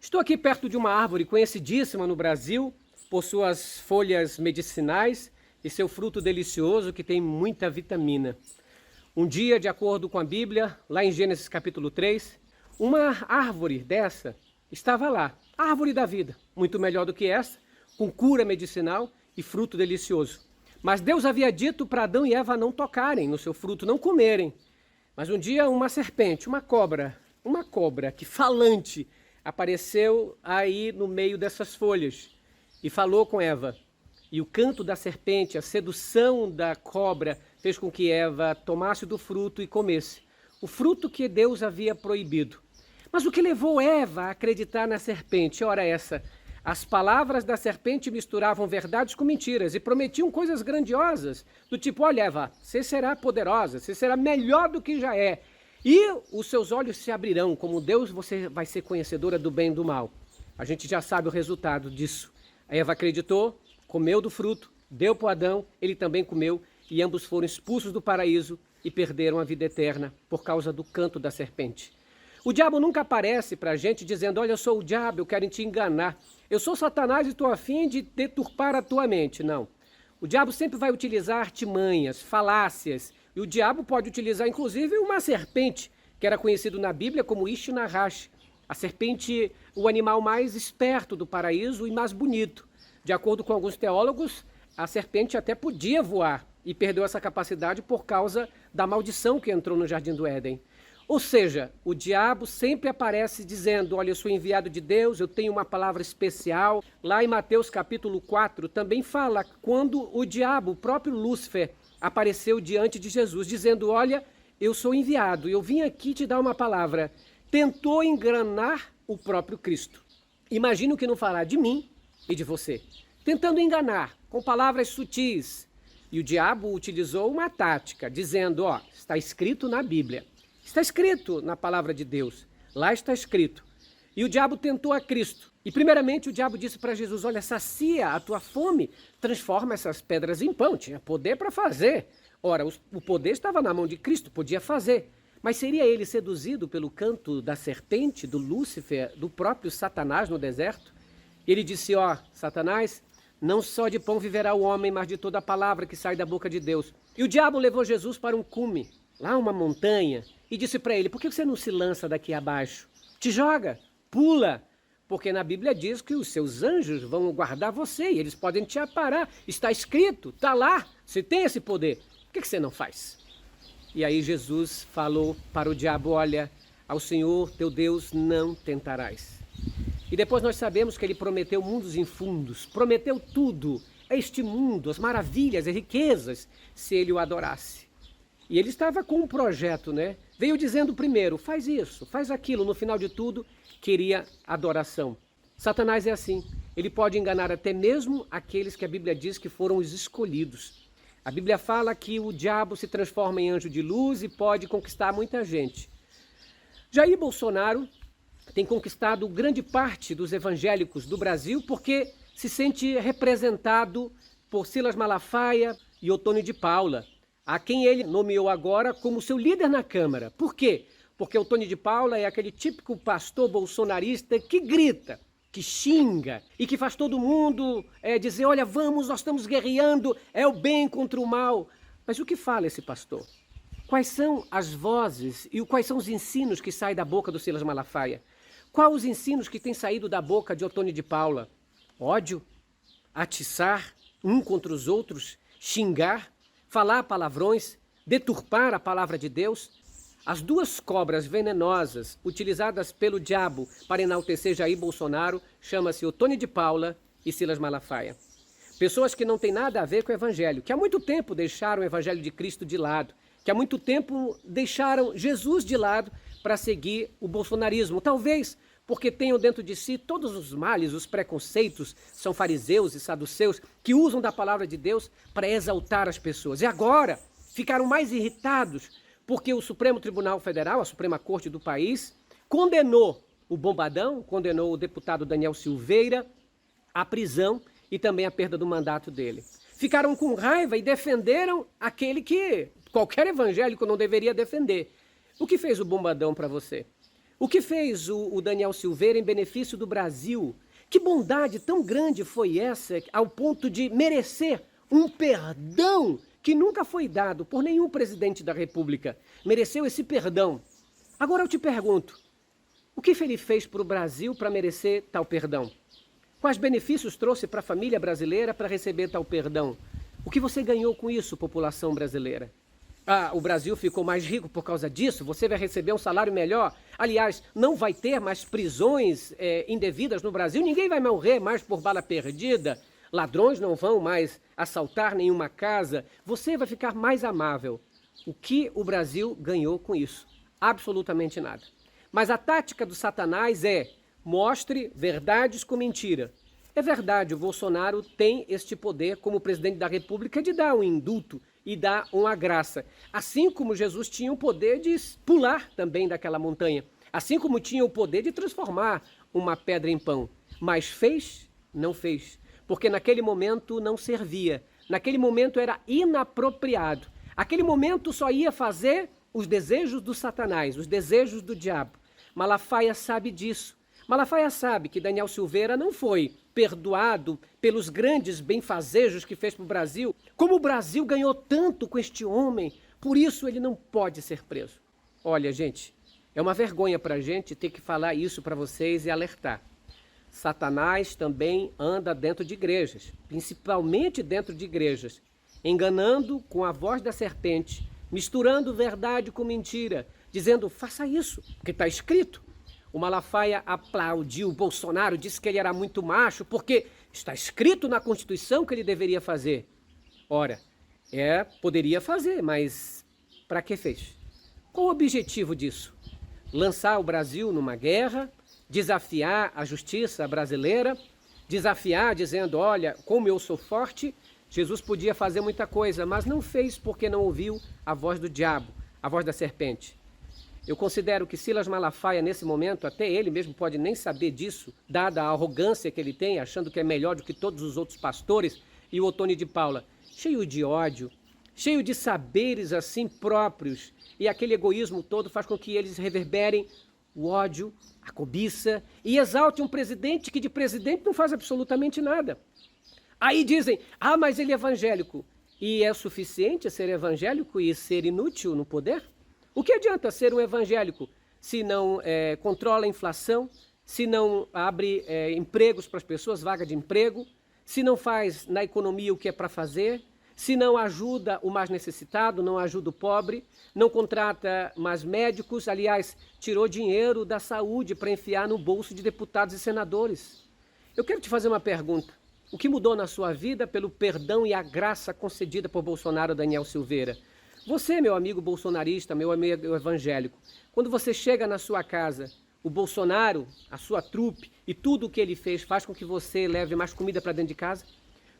Estou aqui perto de uma árvore conhecidíssima no Brasil por suas folhas medicinais e seu fruto delicioso que tem muita vitamina. Um dia, de acordo com a Bíblia, lá em Gênesis capítulo 3, uma árvore dessa estava lá, a árvore da vida, muito melhor do que essa, com cura medicinal e fruto delicioso. Mas Deus havia dito para Adão e Eva não tocarem no seu fruto, não comerem. Mas um dia uma serpente, uma cobra que falante, apareceu aí no meio dessas folhas e falou com Eva. E o canto da serpente, a sedução da cobra, fez com que Eva tomasse do fruto e comesse. O fruto que Deus havia proibido. Mas o que levou Eva a acreditar na serpente? Ora essa, as palavras da serpente misturavam verdades com mentiras e prometiam coisas grandiosas, do tipo, olha Eva, você será poderosa, você será melhor do que já é. E os seus olhos se abrirão, como Deus você vai ser conhecedora do bem e do mal. A gente já sabe o resultado disso. A Eva acreditou, comeu do fruto, deu para Adão, ele também comeu, e ambos foram expulsos do paraíso e perderam a vida eterna por causa do canto da serpente. O diabo nunca aparece para a gente dizendo, olha, eu sou o diabo, eu quero te enganar. Eu sou Satanás e estou a fim de deturpar a tua mente. Não. O diabo sempre vai utilizar artimanhas, falácias, e o diabo pode utilizar, inclusive, uma serpente, que era conhecido na Bíblia como Ishnahash. A serpente, o animal mais esperto do paraíso e mais bonito. De acordo com alguns teólogos, a serpente até podia voar e perdeu essa capacidade por causa da maldição que entrou no Jardim do Éden. Ou seja, o diabo sempre aparece dizendo, olha, eu sou enviado de Deus, eu tenho uma palavra especial. Lá em Mateus capítulo 4 também fala quando o diabo, o próprio Lúcifer, apareceu diante de Jesus, dizendo, olha, eu sou enviado, eu vim aqui te dar uma palavra. Tentou enganar o próprio Cristo. Imagina o que não fará de mim e de você. Tentando enganar com palavras sutis. E o diabo utilizou uma tática, dizendo, ó, está escrito na Bíblia. Está escrito na palavra de Deus. Lá está escrito. E o diabo tentou a Cristo. E primeiramente o diabo disse para Jesus, olha, sacia a tua fome, transforma essas pedras em pão. Tinha poder para fazer. Ora, o poder estava na mão de Cristo, podia fazer. Mas seria ele seduzido pelo canto da serpente, do Lúcifer, do próprio Satanás no deserto? Ele disse, ó, Satanás, não só de pão viverá o homem, mas de toda a palavra que sai da boca de Deus. E o diabo levou Jesus para um cume, lá uma montanha, e disse para ele, por que você não se lança daqui abaixo? Te joga, pula, porque na Bíblia diz que os seus anjos vão guardar você e eles podem te aparar. Está escrito, está lá, você tem esse poder. Por que você não faz? E aí Jesus falou para o diabo, olha, ao Senhor teu Deus não tentarás. E depois nós sabemos que ele prometeu mundos infundos, prometeu tudo, este mundo, as maravilhas e riquezas, se ele o adorasse. E ele estava com um projeto, né? Veio dizendo primeiro, faz isso, faz aquilo, no final de tudo, queria adoração. Satanás é assim, ele pode enganar até mesmo aqueles que a Bíblia diz que foram os escolhidos. A Bíblia fala que o diabo se transforma em anjo de luz e pode conquistar muita gente. Jair Bolsonaro tem conquistado grande parte dos evangélicos do Brasil porque se sente representado por Silas Malafaia e Otônio de Paula, a quem ele nomeou agora como seu líder na Câmara. Por quê? Porque Otônio de Paula é aquele típico pastor bolsonarista que grita, que xinga e que faz todo mundo dizer, olha, vamos, nós estamos guerreando, é o bem contra o mal. Mas o que fala esse pastor? Quais são as vozes e quais são os ensinos que saem da boca do Silas Malafaia? Quais os ensinos que têm saído da boca de Otônio de Paula? Ódio, atiçar um contra os outros, xingar, falar palavrões, deturpar a palavra de Deus. As duas cobras venenosas utilizadas pelo diabo para enaltecer Jair Bolsonaro chama-se Otônio de Paula e Silas Malafaia. Pessoas que não têm nada a ver com o evangelho, que há muito tempo deixaram o evangelho de Cristo de lado, que há muito tempo deixaram Jesus de lado para seguir o bolsonarismo. Talvez porque tenham dentro de si todos os males, os preconceitos, são fariseus e saduceus que usam da palavra de Deus para exaltar as pessoas. E agora ficaram mais irritados porque o Supremo Tribunal Federal, a Suprema Corte do país, condenou o Bombadão, condenou o deputado Daniel Silveira à prisão e também à perda do mandato dele. Ficaram com raiva e defenderam aquele que qualquer evangélico não deveria defender. O que fez o Bombadão para você? O que fez o Daniel Silveira em benefício do Brasil? Que bondade tão grande foi essa ao ponto de merecer um perdão que nunca foi dado por nenhum presidente da República? Mereceu esse perdão. Agora eu te pergunto, o que ele fez para o Brasil para merecer tal perdão? Quais benefícios trouxe para a família brasileira para receber tal perdão? O que você ganhou com isso, população brasileira? Ah, o Brasil ficou mais rico por causa disso? Você vai receber um salário melhor? Aliás, não vai ter mais prisões indevidas no Brasil? Ninguém vai morrer mais por bala perdida? Ladrões não vão mais assaltar nenhuma casa? Você vai ficar mais amável. O que o Brasil ganhou com isso? Absolutamente nada. Mas a tática do Satanás é: mostre verdades com mentira. É verdade, o Bolsonaro tem este poder como presidente da República de dar um indulto e dar uma graça. Assim como Jesus tinha o poder de pular também daquela montanha. Assim como tinha o poder de transformar uma pedra em pão. Mas fez? Não fez. Porque naquele momento não servia. Naquele momento era inapropriado. Aquele momento só ia fazer os desejos do Satanás, os desejos do diabo. Malafaia sabe disso. Malafaia sabe que Daniel Silveira não foi perdoado pelos grandes benfazejos que fez para o Brasil. Como o Brasil ganhou tanto com este homem, por isso ele não pode ser preso. Olha, gente, é uma vergonha para a gente ter que falar isso para vocês e alertar. Satanás também anda dentro de igrejas, principalmente dentro de igrejas, enganando com a voz da serpente, misturando verdade com mentira, dizendo: faça isso, porque está escrito. O Malafaia aplaudiu o Bolsonaro, disse que ele era muito macho, porque está escrito na Constituição que ele deveria fazer. Ora, poderia fazer, mas para que fez? Qual o objetivo disso? Lançar o Brasil numa guerra, desafiar a justiça brasileira, desafiar dizendo: olha, como eu sou forte. Jesus podia fazer muita coisa, mas não fez porque não ouviu a voz do diabo, a voz da serpente. Eu considero que Silas Malafaia, nesse momento, até ele mesmo pode nem saber disso, dada a arrogância que ele tem, achando que é melhor do que todos os outros pastores, e o Otônio de Paula, cheio de ódio, cheio de saberes assim próprios, e aquele egoísmo todo faz com que eles reverberem o ódio, a cobiça, e exalte um presidente que de presidente não faz absolutamente nada. Aí dizem: ah, mas ele é evangélico. E é suficiente ser evangélico e ser inútil no poder? O que adianta ser um evangélico se não controla a inflação, se não abre empregos para as pessoas, vaga de emprego, se não faz na economia o que é para fazer, se não ajuda o mais necessitado, não ajuda o pobre, não contrata mais médicos, aliás, tirou dinheiro da saúde para enfiar no bolso de deputados e senadores. Eu quero te fazer uma pergunta. O que mudou na sua vida pelo perdão e a graça concedida por Bolsonaro, Daniel Silveira? Você, meu amigo bolsonarista, meu amigo evangélico, quando você chega na sua casa, o Bolsonaro, a sua trupe e tudo o que ele fez faz com que você leve mais comida para dentro de casa?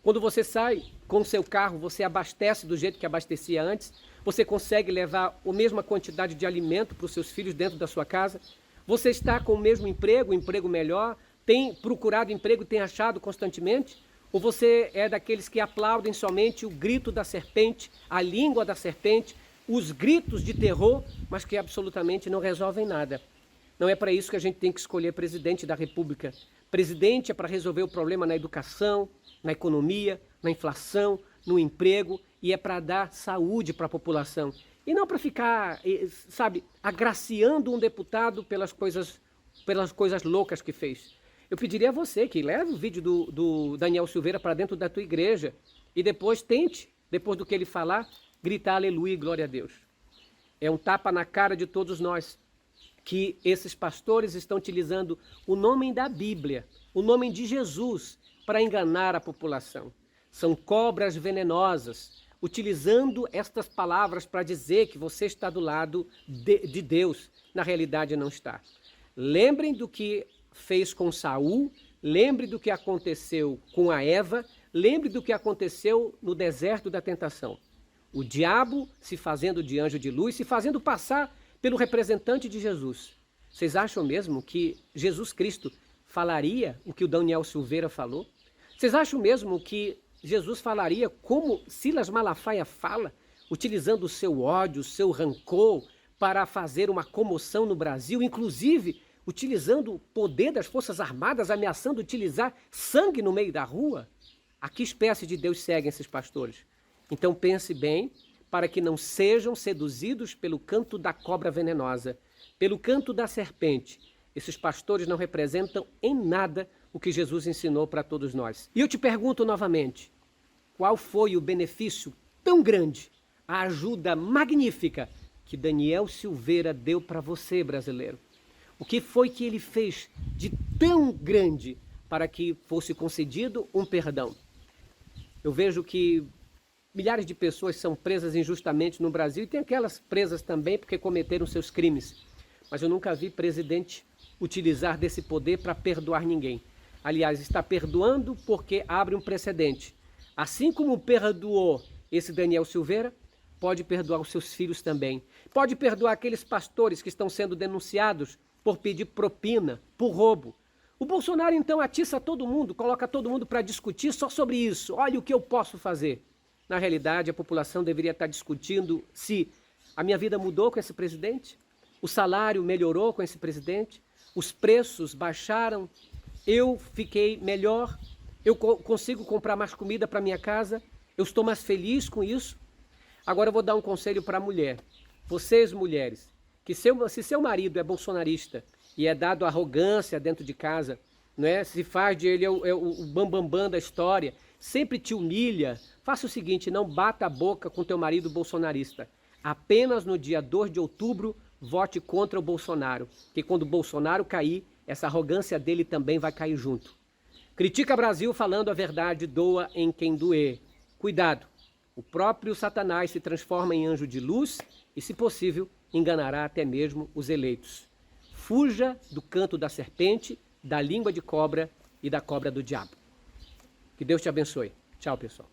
Quando você sai com o seu carro, você abastece do jeito que abastecia antes? Você consegue levar a mesma quantidade de alimento para os seus filhos dentro da sua casa? Você está com o mesmo emprego, um emprego melhor? Tem procurado emprego e tem achado constantemente? Ou você é daqueles que aplaudem somente o grito da serpente, a língua da serpente, os gritos de terror, mas que absolutamente não resolvem nada? Não é para isso que a gente tem que escolher presidente da República. Presidente é para resolver o problema na educação, na economia, na inflação, no emprego, e é para dar saúde para a população. E não para ficar, sabe, agraciando um deputado pelas coisas loucas que fez. Eu pediria a você que leve o vídeo do Daniel Silveira para dentro da tua igreja e depois tente, depois do que ele falar, gritar aleluia e glória a Deus. É um tapa na cara de todos nós que esses pastores estão utilizando o nome da Bíblia, o nome de Jesus, para enganar a população. São cobras venenosas, utilizando estas palavras para dizer que você está do lado de Deus. Na realidade não está. Lembrem do que fez com Saul, lembre do que aconteceu com a Eva, lembre do que aconteceu no deserto da tentação. O diabo se fazendo de anjo de luz, se fazendo passar pelo representante de Jesus. Vocês acham mesmo que Jesus Cristo falaria o que o Daniel Silveira falou? Vocês acham mesmo que Jesus falaria como Silas Malafaia fala, utilizando o seu ódio, o seu rancor, para fazer uma comoção no Brasil, inclusive utilizando o poder das Forças Armadas, ameaçando utilizar sangue no meio da rua? A que espécie de Deus seguem esses pastores? Então pense bem, para que não sejam seduzidos pelo canto da cobra venenosa, pelo canto da serpente. Esses pastores não representam em nada o que Jesus ensinou para todos nós. E eu te pergunto novamente, qual foi o benefício tão grande, a ajuda magnífica que Daniel Silveira deu para você, brasileiro? O que foi que ele fez de tão grande para que fosse concedido um perdão? Eu vejo que milhares de pessoas são presas injustamente no Brasil e tem aquelas presas também porque cometeram seus crimes. Mas eu nunca vi presidente utilizar desse poder para perdoar ninguém. Aliás, está perdoando porque abre um precedente. Assim como perdoou esse Daniel Silveira, pode perdoar os seus filhos também. Pode perdoar aqueles pastores que estão sendo denunciados por pedir propina, por roubo. O Bolsonaro então atiça todo mundo, coloca todo mundo para discutir só sobre isso. Olha o que eu posso fazer. Na realidade, a população deveria estar discutindo se a minha vida mudou com esse presidente, o salário melhorou com esse presidente, os preços baixaram, eu fiquei melhor, eu consigo comprar mais comida para minha casa, eu estou mais feliz com isso. Agora eu vou dar um conselho para a mulher. Vocês, mulheres, que se seu marido é bolsonarista e é dado arrogância dentro de casa, não é? Se faz de ele o bambambam da história, sempre te humilha, faça o seguinte, não bata a boca com teu marido bolsonarista. Apenas no dia 2 de outubro, vote contra o Bolsonaro, que quando o Bolsonaro cair, essa arrogância dele também vai cair junto. Critica Brasil falando a verdade, doa em quem doer. Cuidado, o próprio Satanás se transforma em anjo de luz e, se possível, enganará até mesmo os eleitos. Fuja do canto da serpente, da língua de cobra e da cobra do diabo. Que Deus te abençoe. Tchau, pessoal.